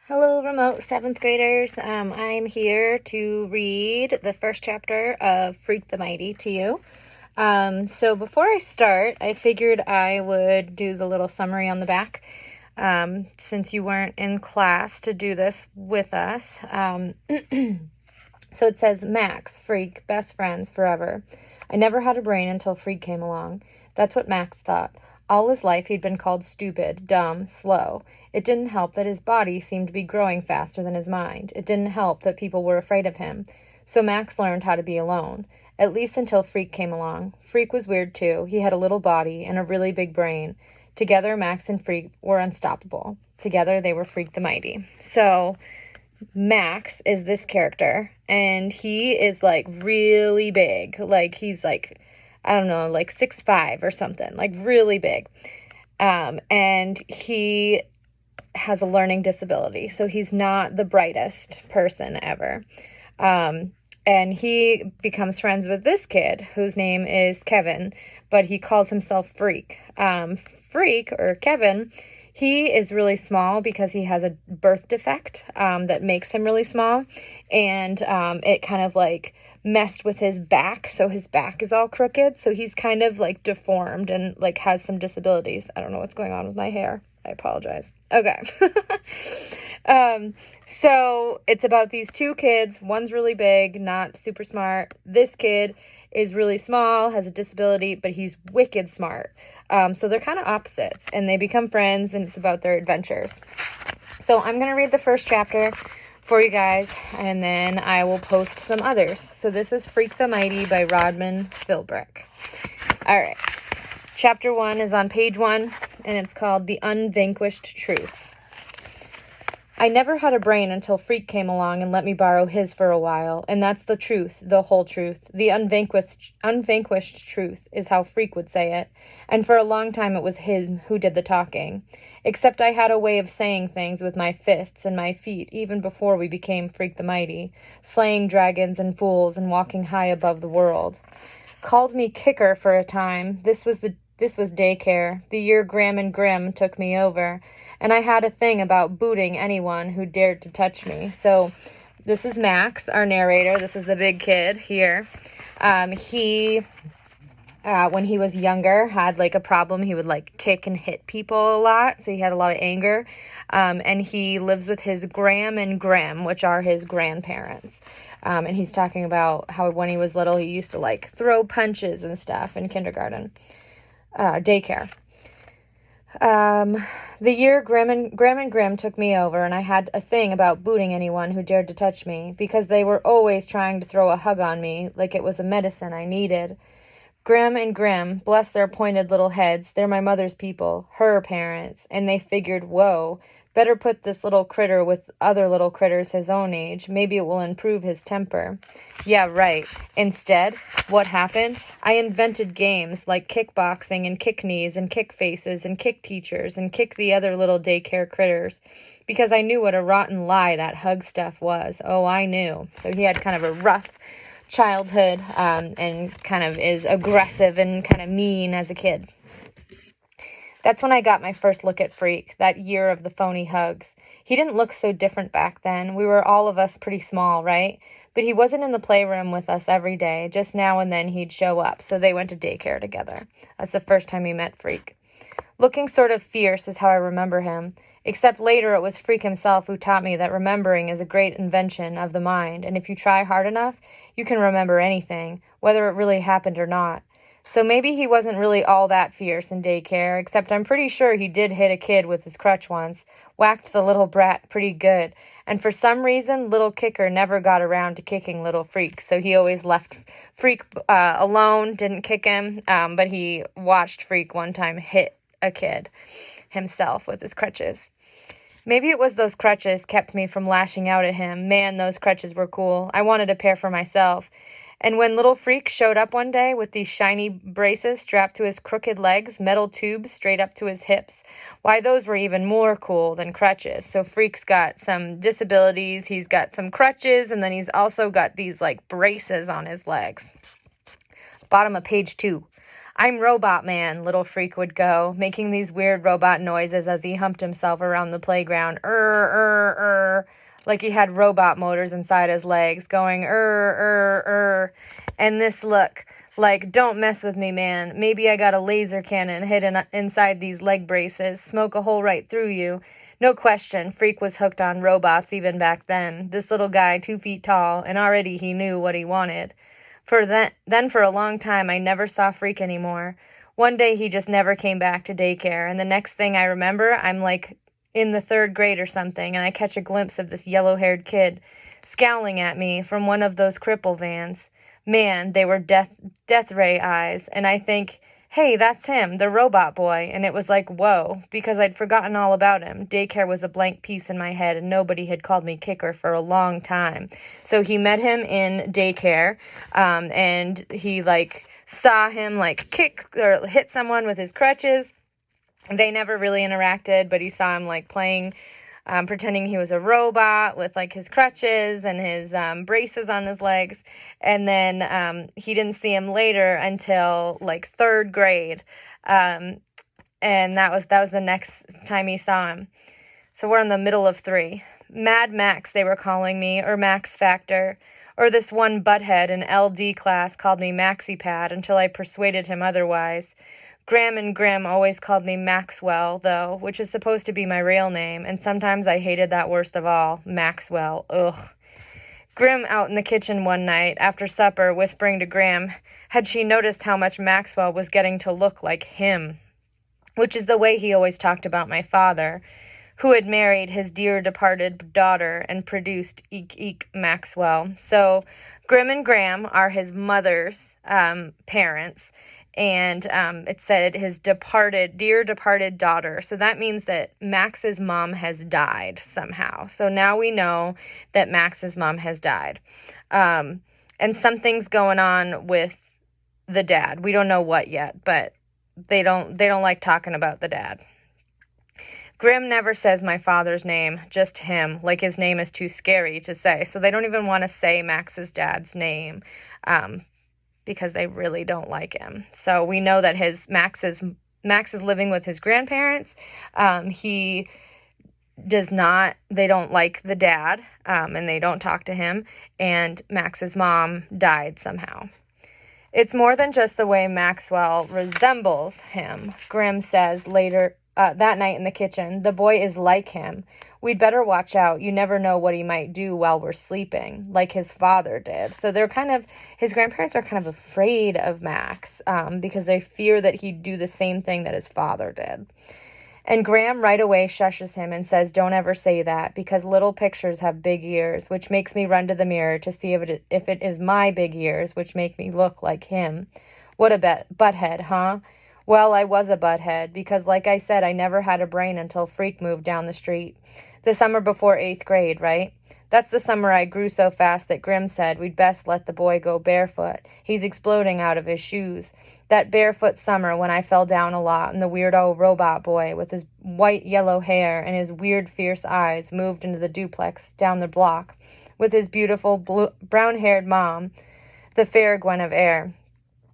Hello, remote seventh graders. I'm here to read the first chapter of Freak the Mighty to you. So before I start, I figured I would do the little summary on the back, since you weren't in class to do this with us. So it says, Max, Freak, best friends forever. I never had a brain until Freak came along. That's what Max thought. All his life he'd been called stupid, dumb, slow. It didn't help that his body seemed to be growing faster than his mind. It didn't help that people were afraid of him. So Max learned how to be alone. At least until Freak came along. Freak was weird too. He had a little body and a really big brain. Together, Max and Freak were unstoppable. Together, they were Freak the Mighty. So Max is this character, and he is like really big. Like he's like, I don't know, like 6'5" or something, like really big. And he has a learning disability, so he's not the brightest person ever. And he becomes friends with this kid whose name is Kevin, but he calls himself Freak. Freak, or Kevin, he is really small because he has a birth defect that makes him really small, and it kind of like messed with his back, so his back is all crooked, so he's kind of like deformed and like has some disabilities. I don't know what's going on with my hair. I apologize. Okay. So it's about these two kids. One's really big, not super smart. This kid is really small, has a disability, but he's wicked smart. So they're kind of opposites, and they become friends, and it's about their adventures. So I'm going to read the first chapter for you guys, and then I will post some others. So this is Freak the Mighty by Rodman Philbrick. All right. Chapter 1 is on page 1, and it's called The Unvanquished Truth. I never had a brain until Freak came along and let me borrow his for a while, and that's the truth, the whole truth. The unvanquished truth is how Freak would say it, and for a long time it was him who did the talking. Except I had a way of saying things with my fists and my feet even before we became Freak the Mighty, slaying dragons and fools and walking high above the world. Called me Kicker for a time. This was daycare, the year Graham and Grimm took me over, and I had a thing about booting anyone who dared to touch me. So this is Max, our narrator. This is the big kid here. He, when he was younger, had like a problem. He would like kick and hit people a lot, so he had a lot of anger. And he lives with his Graham and Grimm, which are his grandparents. And he's talking about how when he was little, he used to like throw punches and stuff in kindergarten. Daycare. The year Graham and Grimm took me over, and I had a thing about booting anyone who dared to touch me, because they were always trying to throw a hug on me like it was a medicine I needed. Graham and Grimm, bless their pointed little heads, they're my mother's people, her parents, and they figured, whoa, better put this little critter with other little critters his own age. Maybe it will improve his temper. Yeah, right. Instead, what happened? I invented games like kickboxing and kick knees and kick faces and kick teachers and kick the other little daycare critters, because I knew what a rotten lie that hug stuff was. Oh, I knew. So he had kind of a rough childhood, and kind of is aggressive and kind of mean as a kid. That's when I got my first look at Freak, that year of the phony hugs. He didn't look so different back then. We were all of us pretty small, right? But he wasn't in the playroom with us every day. Just now and then he'd show up, so they went to daycare together. That's the first time he met Freak. Looking sort of fierce is how I remember him. Except later it was Freak himself who taught me that remembering is a great invention of the mind, and if you try hard enough, you can remember anything, whether it really happened or not. So maybe he wasn't really all that fierce in daycare, except I'm pretty sure he did hit a kid with his crutch once, whacked the little brat pretty good, and for some reason, little Kicker never got around to kicking little Freak, so he always left Freak alone, didn't kick him, but he watched Freak one time hit a kid himself with his crutches. Maybe it was those crutches kept me from lashing out at him. Man, those crutches were cool. I wanted a pair for myself. And when little Freak showed up one day with these shiny braces strapped to his crooked legs, metal tubes straight up to his hips, why, those were even more cool than crutches. So Freak's got some disabilities, he's got some crutches, and then he's also got these like braces on his legs. Bottom of page 2. I'm Robot Man, little Freak would go, making these weird robot noises as he humped himself around the playground. Like he had robot motors inside his legs, going And this look, like, don't mess with me, man. Maybe I got a laser cannon hidden inside these leg braces. Smoke a hole right through you. No question, Freak was hooked on robots even back then. This little guy, 2 feet tall, and already he knew what he wanted. Then for a long time, I never saw Freak anymore. One day he just never came back to daycare, and the next thing I remember, I'm like in the 3rd grade or something, and I catch a glimpse of this yellow-haired kid scowling at me from one of those cripple vans. Man, they were death ray eyes, and I think, hey, that's him, the robot boy, and it was like, whoa, because I'd forgotten all about him. Daycare was a blank piece in my head, and nobody had called me Kicker for a long time. So he met him in daycare, and he, like, saw him, like, kick or hit someone with his crutches. They never really interacted, but he saw him, like, playing, pretending he was a robot with, like, his crutches and his braces on his legs. And then he didn't see him later until, like, 3rd grade. And that was the next time he saw him. So we're in the middle of 3. Mad Max, they were calling me, or Max Factor. Or this one butthead in LD class called me Maxi Pad until I persuaded him otherwise. Graham and Grim always called me Maxwell, though, which is supposed to be my real name, and sometimes I hated that worst of all, Maxwell. Ugh. Grim out in the kitchen one night, after supper, whispering to Graham, had she noticed how much Maxwell was getting to look like him? Which is the way he always talked about my father, who had married his dear departed daughter and produced Eek Maxwell. So Grim and Graham are his mother's parents, and it said his dear departed daughter. So that means that Max's mom has died somehow. So now we know that Max's mom has died. And something's going on with the dad. We don't know what yet, but they don't like talking about the dad. Grim never says my father's name, just him, like his name is too scary to say. So they don't even want to say Max's dad's name. Because they really don't like him. So we know that Max is living with his grandparents. They don't like the dad, and they don't talk to him, and Max's mom died somehow. It's more than just the way Maxwell resembles him, Grim says later that night in the kitchen. The boy is like him. We'd better watch out. You never know what he might do while we're sleeping, like his father did. So his grandparents are kind of afraid of Max because they fear that he'd do the same thing that his father did. And Graham right away shushes him and says, don't ever say that, because little pictures have big ears, which makes me run to the mirror to see if it is my big ears, which make me look like him. What a butthead, huh? Well, I was a butthead, because like I said, I never had a brain until Freak moved down the street. The summer before 8th grade, right? That's the summer I grew so fast that Grim said we'd best let the boy go barefoot. He's exploding out of his shoes. That barefoot summer when I fell down a lot and the weirdo robot boy with his white yellow hair and his weird fierce eyes moved into the duplex down the block with his beautiful brown-haired mom, the fair Guinevere.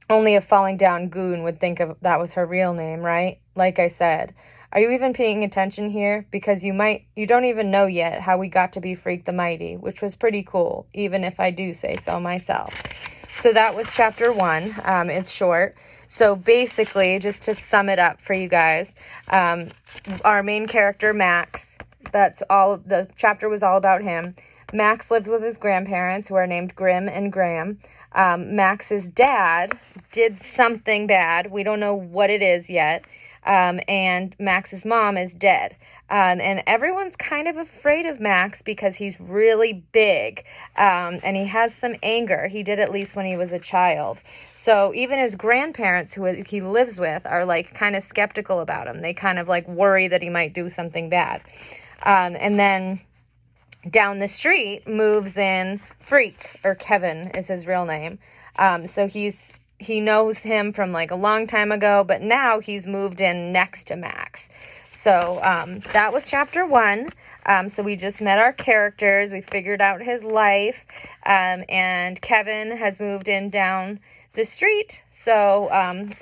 Only a falling down goon would think that was her real name, right? Like I said. Are you even paying attention here? Because you don't even know yet how we got to be Freak the Mighty, which was pretty cool, even if I do say so myself. So that was chapter 1. It's short. So basically, just to sum it up for you guys, our main character, Max, the chapter was all about him. Max lives with his grandparents, who are named Grim and Graham. Max's dad did something bad. We don't know what it is yet. And Max's mom is dead. And everyone's kind of afraid of Max because he's really big. And he has some anger. He did at least when he was a child. So even his grandparents, who he lives with, are like kind of skeptical about him. They kind of like worry that he might do something bad. And then down the street moves in Freak, or Kevin is his real name. So he knows him from like a long time ago, but now he's moved in next to Max. So that was chapter 1. So we just met our characters. We figured out his life. And Kevin has moved in down the street. So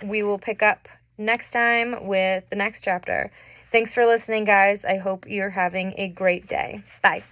we will pick up next time with the next chapter. Thanks for listening, guys. I hope you're having a great day. Bye.